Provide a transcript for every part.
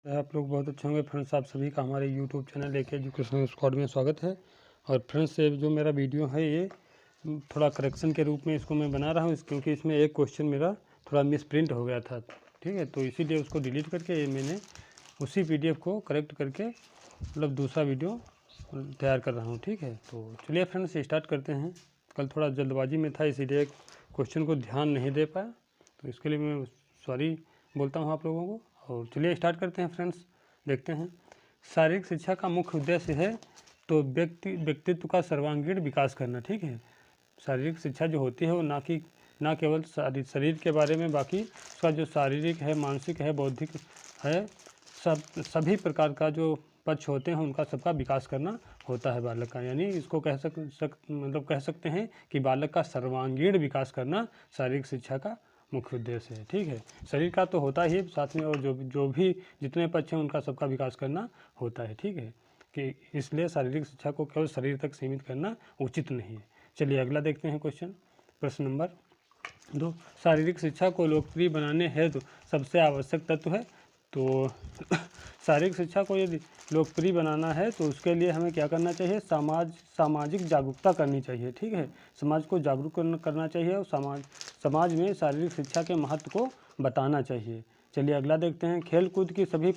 आप लोग बहुत अच्छे होंगे फ्रेंड्स। आप सभी का हमारे यूट्यूब चैनल एक एजुकेशन स्क्वाड में स्वागत है। और फ्रेंड्स ये जो मेरा वीडियो है ये थोड़ा करेक्शन के रूप में इसको मैं बना रहा हूँ क्योंकि इसमें एक क्वेश्चन मेरा थोड़ा मिस प्रिंट हो गया था, ठीक है। तो इसीलिए उसको डिलीट करके मैंने उसी PDF को करेक्ट करके मतलब दूसरा वीडियो तैयार कर रहा हूँ, ठीक है। तो चलिए फ्रेंड्स स्टार्ट करते हैं। कल थोड़ा जल्दबाजी में था इसीलिए क्वेश्चन को ध्यान नहीं दे पाया, तो इसके लिए मैं सॉरी बोलता हूँ आप लोगों को। और चलिए स्टार्ट करते हैं फ्रेंड्स। देखते हैं, शारीरिक शिक्षा का मुख्य उद्देश्य है तो व्यक्तित्व का सर्वांगीण विकास करना, ठीक है। शारीरिक शिक्षा जो होती है वो ना केवल शरीर के बारे में, बाकी उसका जो शारीरिक है, मानसिक है, बौद्धिक है, सभी प्रकार का जो पक्ष होते हैं उनका सबका विकास करना होता है बालक का। यानी इसको कह सकते हैं कि बालक का सर्वांगीण विकास करना शारीरिक शिक्षा का मुख्य उद्देश्य है, ठीक है। शरीर का तो होता ही साथ में, और जो भी जितने पक्ष हैं उनका सबका विकास करना होता है, ठीक है। कि इसलिए शारीरिक शिक्षा को केवल शरीर तक सीमित करना उचित नहीं है। चलिए अगला देखते हैं क्वेश्चन। प्रश्न नंबर 2, शारीरिक शिक्षा को लोकप्रिय बनाने हेतु सबसे आवश्यक तत्व है। तो शारीरिक शिक्षा को यदि लोकप्रिय बनाना है तो उसके लिए हमें क्या करना चाहिए, सामाजिक जागरूकता करनी चाहिए, ठीक है। समाज को जागरूक करना चाहिए और समाज में शारीरिक शिक्षा के महत्व को बताना चाहिए। चलिए अगला देखते हैं, खेल कूद की सभी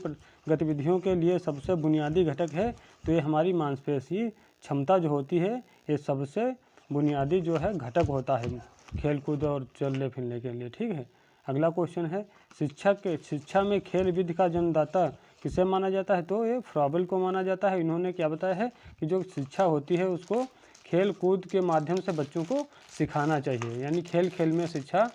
गतिविधियों के लिए सबसे बुनियादी घटक है तो ये हमारी मांसपेशी क्षमता जो होती है, ये सबसे बुनियादी जो है घटक होता है खेल कूद और चलने फिरने के लिए, ठीक है। अगला क्वेश्चन है, शिक्षा में खेल विधि का जन्मदाता किसे माना जाता है। तो ये फ्रॉबेल को माना जाता है। इन्होंने क्या बताया है कि जो शिक्षा होती है उसको खेल कूद के माध्यम से बच्चों को सिखाना चाहिए, यानी खेल खेल में शिक्षा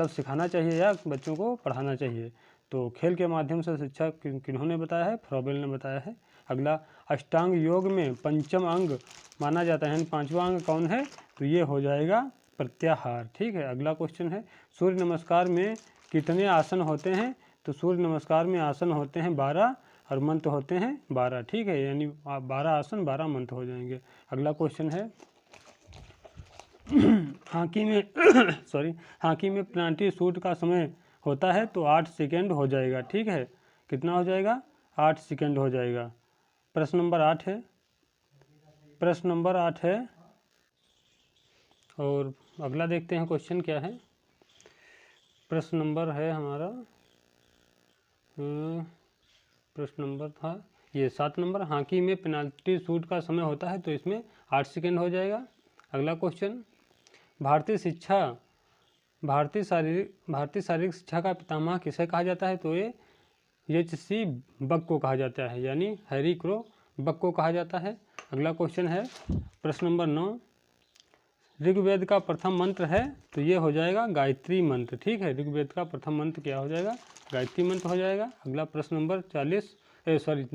सिखाना चाहिए या बच्चों को पढ़ाना चाहिए। तो खेल के माध्यम से शिक्षा किन्होंने बताया है, फ्रॉबेल ने बताया है। अगला, अष्टांग योग में पंचम अंग माना जाता है, यानी पांचवा अंग कौन है, तो ये हो जाएगा प्रत्याहार, ठीक है। अगला क्वेश्चन है, सूर्य नमस्कार में कितने आसन होते हैं। तो सूर्य नमस्कार में आसन होते हैं 12 और मंत्र होते हैं 12, ठीक है। यानी 12 आसन 12 मंत्र हो जाएंगे। अगला क्वेश्चन है, हॉकी में पेनाल्टी शूट का समय होता है तो 8 सेकेंड हो जाएगा, ठीक है। कितना हो जाएगा, 8 सेकेंड हो जाएगा। प्रश्न नंबर 8 है। और अगला देखते हैं क्वेश्चन क्या है। प्रश्न नंबर है हमारा, प्रश्न नंबर था ये 7 नंबर, हॉकी में पेनाल्टी शूट का समय होता है तो इसमें 8 सेकेंड हो जाएगा। अगला क्वेश्चन, भारतीय शारीरिक शिक्षा का पितामह किसे कहा जाता है। तो ये H.C. बक को कहा जाता है, यानी हैरी क्रो बक को कहा जाता है। अगला क्वेश्चन है प्रश्न नंबर 9, ऋग्वेद का प्रथम मंत्र है तो ये हो जाएगा गायत्री मंत्र, ठीक है। ऋग्वेद का प्रथम मंत्र क्या हो जाएगा, गायत्री मंत्र हो जाएगा। अगला प्रश्न नंबर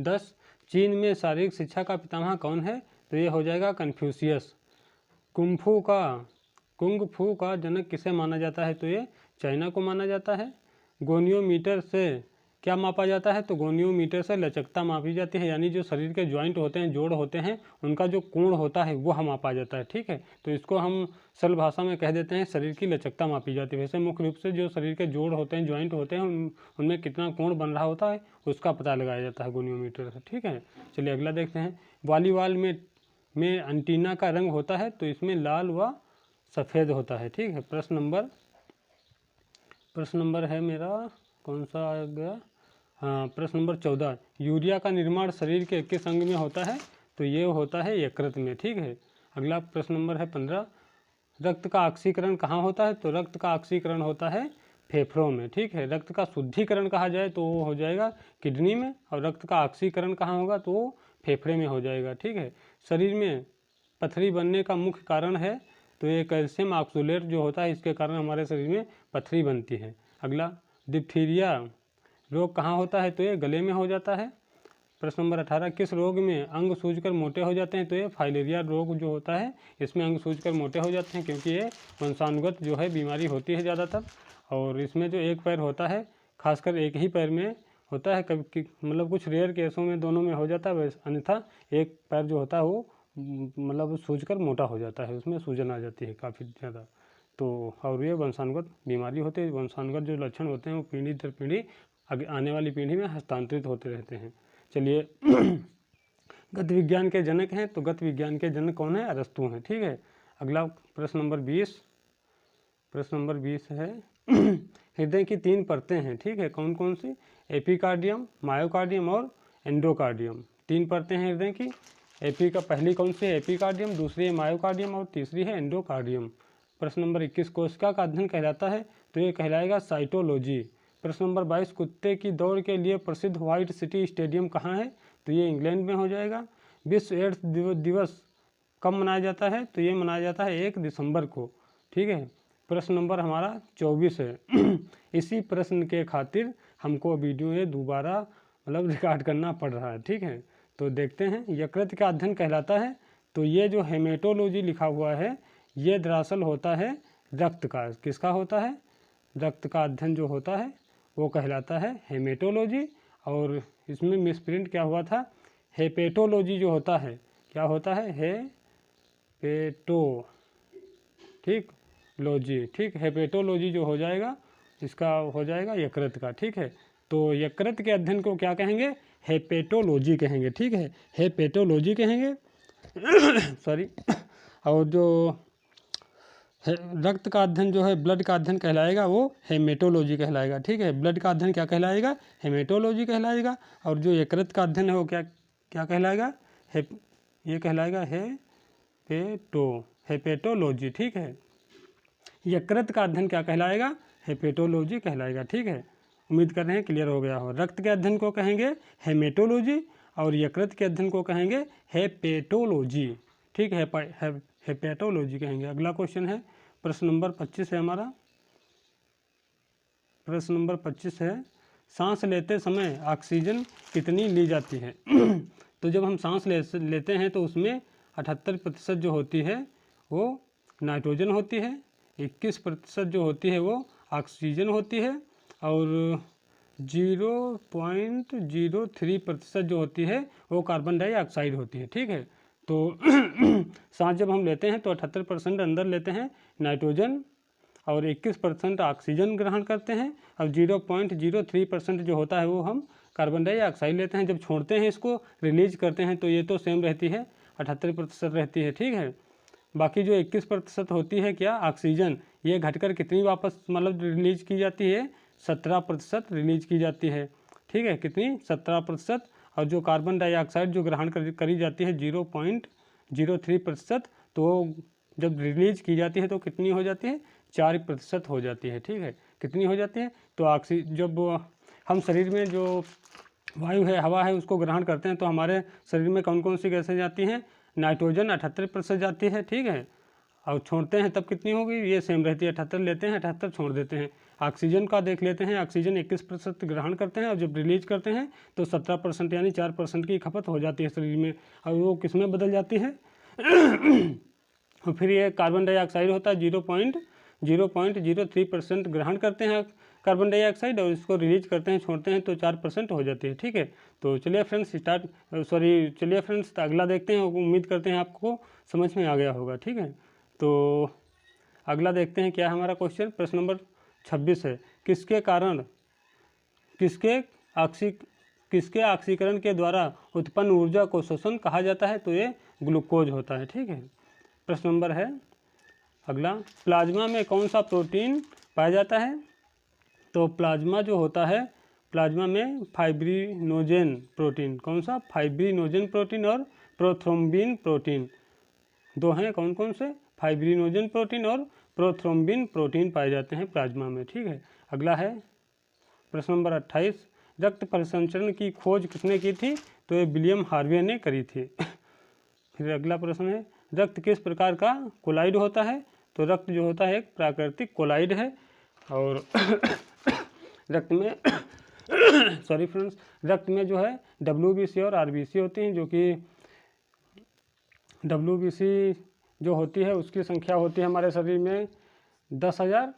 10, चीन में शारीरिक शिक्षा का पितामह कौन है। तो ये हो जाएगा कन्फ्यूशियस। कुंग फू का जनक किसे माना जाता है। तो ये चाइना को माना जाता है। गोनियोमीटर से क्या मापा जाता है। तो गोनियोमीटर से लचकता मापी जाती है, यानी जो शरीर के जॉइंट होते हैं, जोड़ होते हैं, उनका जो कोण होता है वो हम मापा जाता है, ठीक है। तो इसको हम सरल भाषा में कह देते हैं शरीर की लचकता मापी जाती है। वैसे मुख्य रूप से जो शरीर के जोड़ होते हैं, जॉइंट होते हैं, उनमें कितना कोण बन रहा होता है उसका पता लगाया जाता है गोनियोमीटर से, ठीक है। चलिए अगला देखते हैं, वॉलीबॉल में एंटीना का रंग होता है तो इसमें लाल व सफ़ेद होता है, ठीक है। प्रश्न नंबर है मेरा कौन सा आ गया, हाँ, प्रश्न नंबर 14, यूरिया का निर्माण शरीर के किस अंग में होता है। तो ये होता है यकृत में, ठीक है। अगला प्रश्न नंबर है 15, रक्त का ऑक्सीकरण कहाँ होता है। तो रक्त का ऑक्सीकरण होता है फेफड़ों में, ठीक है। रक्त का शुद्धिकरण कहा जाए तो वो हो जाएगा किडनी में, और रक्त का ऑक्सीकरण कहाँ होगा तो वो फेफड़े में हो जाएगा, ठीक है। शरीर में पथरी बनने का मुख्य कारण है तो ये कैल्शियम ऑक्सलेट जो होता है, इसके कारण हमारे शरीर में पथरी बनती है। अगला, डिप्थीरिया रोग कहाँ होता है। तो ये गले में हो जाता है। प्रश्न नंबर 18, किस रोग में अंग सूजकर मोटे हो जाते हैं। तो ये फाइलेरिया रोग जो होता है इसमें अंग सूजकर मोटे हो जाते हैं, क्योंकि ये वंशानुगत जो है बीमारी होती है ज़्यादातर। और इसमें जो एक पैर होता है, खासकर एक ही पैर में होता है, कभी कुछ रेयर केसों में दोनों में हो जाता है, अन्यथा एक पैर जो होता है वो सूजकर मोटा हो जाता है, उसमें सूजन आ जाती है काफ़ी ज़्यादा। तो और ये वंशानुगत बीमारी होती है। वंशानुगत जो लक्षण होते हैं वो पीढ़ी दर पीढ़ी आगे आने वाली पीढ़ी में हस्तांतरित होते रहते हैं। चलिए गत विज्ञान के जनक हैं, तो गत विज्ञान के जनक कौन है? अरस्तु हैं। ठीक है, अगला प्रश्न नंबर 20। प्रश्न नंबर 20 है हृदय की 3 परतें हैं। ठीक है, कौन कौन सी? एपिकार्डियम, मायोकार्डियम और एंडोकार्डियम। 3 परतें हैं हृदय की। एपी का पहली कौन सी है? एपिकार्डियम, दूसरी है मायोकार्डियम और तीसरी है एंडोकार्डियम। प्रश्न नंबर 21 कोशिका का अध्ययन कहलाता है, तो ये कहलाएगा साइटोलॉजी। प्रश्न नंबर 22 कुत्ते की दौड़ के लिए प्रसिद्ध व्हाइट सिटी स्टेडियम कहाँ है? तो ये इंग्लैंड में हो जाएगा। विश्व एड्स दिवस कब मनाया जाता है? तो ये मनाया जाता है 1 दिसंबर को। ठीक है, प्रश्न नंबर हमारा 24 है इसी प्रश्न के खातिर हमको वीडियो ये दोबारा मतलब रिकॉर्ड करना पड़ रहा है। ठीक है, तो देखते हैं यकृत का अध्ययन कहलाता है, तो ये जो हेमेटोलॉजी लिखा हुआ है ये दरअसल होता है रक्त का। किसका होता है? रक्त का अध्ययन जो होता है वो कहलाता है हेमेटोलॉजी। और इसमें मिसप्रिंट क्या हुआ था? हेपेटोलॉजी जो होता है, क्या होता है? हेपेटो, ठीक, लॉजी। ठीक, हेपेटोलॉजी जो हो जाएगा इसका हो जाएगा यकृत का। ठीक है, तो यकृत के अध्ययन को क्या कहेंगे? हेपेटोलॉजी कहेंगे। ठीक है, हेपेटोलॉजी कहेंगे सॉरी। और जो रक्त का अध्ययन जो है, ब्लड का अध्ययन कहलाएगा वो हेमेटोलॉजी कहलाएगा। ठीक है, ब्लड का अध्ययन क्या कहलाएगा? हेमेटोलॉजी कहलाएगा। और जो यकृत का अध्ययन है वो क्या क्या कहलाएगा? ये कहलाएगा हेपेटोलॉजी। ठीक है, यकृत का अध्ययन क्या कहलाएगा? हेपेटोलॉजी कहलाएगा। ठीक है, उम्मीद कर रहे हैं क्लियर हो गया हो। रक्त के अध्ययन को कहेंगे हेमेटोलॉजी और यकृत के अध्ययन को कहेंगे हेपेटोलॉजी। ठीक है, हेपेटोलॉजी कहेंगे। अगला क्वेश्चन है प्रश्न नंबर 25 है हमारा। प्रश्न नंबर 25 है सांस लेते समय ऑक्सीजन कितनी ली जाती है? तो जब हम सांस लेते हैं तो उसमें 78% जो होती है वो नाइट्रोजन होती है, 21% जो होती है वो ऑक्सीजन होती है और 0.03% जो होती है वो कार्बन डाइऑक्साइड होती है। ठीक है, तो सांस जब हम लेते हैं तो 78% अंदर लेते हैं नाइट्रोजन और 21% ऑक्सीजन ग्रहण करते हैं और 0.03% जो होता है वो हम कार्बन डाइऑक्साइड लेते हैं। जब छोड़ते हैं इसको रिलीज करते हैं तो ये तो सेम रहती है, 78% रहती है। ठीक है, बाकी जो 21% होती है क्या? ऑक्सीजन, ये घटकर कितनी वापस मतलब रिलीज की जाती है? 17% रिलीज की जाती है। ठीक है, कितनी? 17%। और जो कार्बन डाइऑक्साइड जो ग्रहण करी जाती है 0.03%, तो जब रिलीज की जाती है तो कितनी हो जाती है? 4% हो जाती है। ठीक है, कितनी हो जाती है? तो जब हम शरीर में जो वायु है, हवा है, उसको ग्रहण करते हैं तो हमारे शरीर में कौन कौन सी गैसें जाती हैं? नाइट्रोजन 78% जाती है। ठीक है, और छोड़ते हैं तब कितनी होगी? ये सेम रहती है, 78 लेते हैं, 78 छोड़ देते हैं। ऑक्सीजन का देख लेते हैं, ऑक्सीजन 21% ग्रहण करते हैं और जब रिलीज करते हैं तो 17% यानी 4% की खपत हो जाती है शरीर में। और वो किस में बदल जाती है? और फिर ये कार्बन डाइऑक्साइड होता है 0.03% ग्रहण करते हैं कार्बन डाइऑक्साइड और इसको रिलीज करते हैं, छोड़ते हैं तो 4% हो जाती है। ठीक है, तो चलिए फ्रेंड्स चलिए फ्रेंड्स अगला देखते हैं। उम्मीद करते हैं आपको समझ में आ गया होगा। ठीक है, तो अगला देखते हैं क्या है हमारा क्वेश्चन। प्रश्न नंबर 26 है किसके ऑक्सीकरण के द्वारा उत्पन्न ऊर्जा को श्वसन कहा जाता है? तो ये ग्लूकोज होता है। ठीक है, प्रश्न नंबर है अगला प्लाज्मा में कौन सा प्रोटीन पाया जाता है? तो प्लाज्मा जो होता है, प्लाज्मा में फाइब्रिनोजेन प्रोटीन, कौन सा? फाइब्रिनोजेन प्रोटीन और प्रोथ्रोम्बिन प्रोटीन, दो हैं। कौन कौन से? फाइब्रिनोजेन प्रोटीन और प्रोथ्रोम्बिन प्रोटीन पाए जाते हैं प्लाज्मा में। ठीक है, अगला है प्रश्न नंबर 28 रक्त परिसंचरण की खोज किसने की थी? तो ये विलियम हार्वे ने करी थी। फिर अगला प्रश्न है रक्त किस प्रकार का कोलाइड होता है? तो रक्त जो होता है एक प्राकृतिक कोलाइड है और रक्त में सॉरी फ्रेंड्स, रक्त में जो है WBC और RBC होती हैं, जो कि WBC जो होती है उसकी संख्या होती है हमारे शरीर में 10,000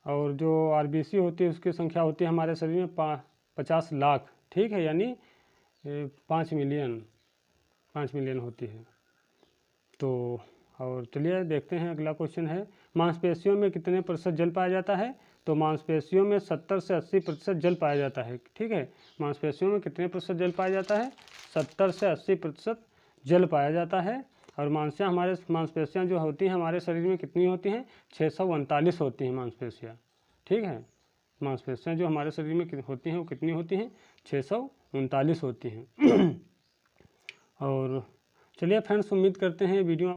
और जो RBC होती है उसकी संख्या होती है हमारे शरीर में 50 लाख। ठीक है, यानी 5 मिलियन होती है। तो और चलिए देखते हैं अगला क्वेश्चन है मांसपेशियों में कितने % जल पाया जाता है? तो मांसपेशियों में 70 से 80% जल पाया जाता है। ठीक है, मांसपेशियों में कितने प्रतिशत जल पाया जाता है? 70 से 80% जल पाया जाता है। और मांसपेशियाँ जो होती हैं हमारे शरीर में कितनी होती हैं? 639 होती हैं मांसपेशियाँ। ठीक है, मांसपेशियाँ जो हमारे शरीर में होती हैं वो कितनी होती हैं? 639 होती हैं। और चलिए फ्रेंड्स, उम्मीद करते हैं वीडियो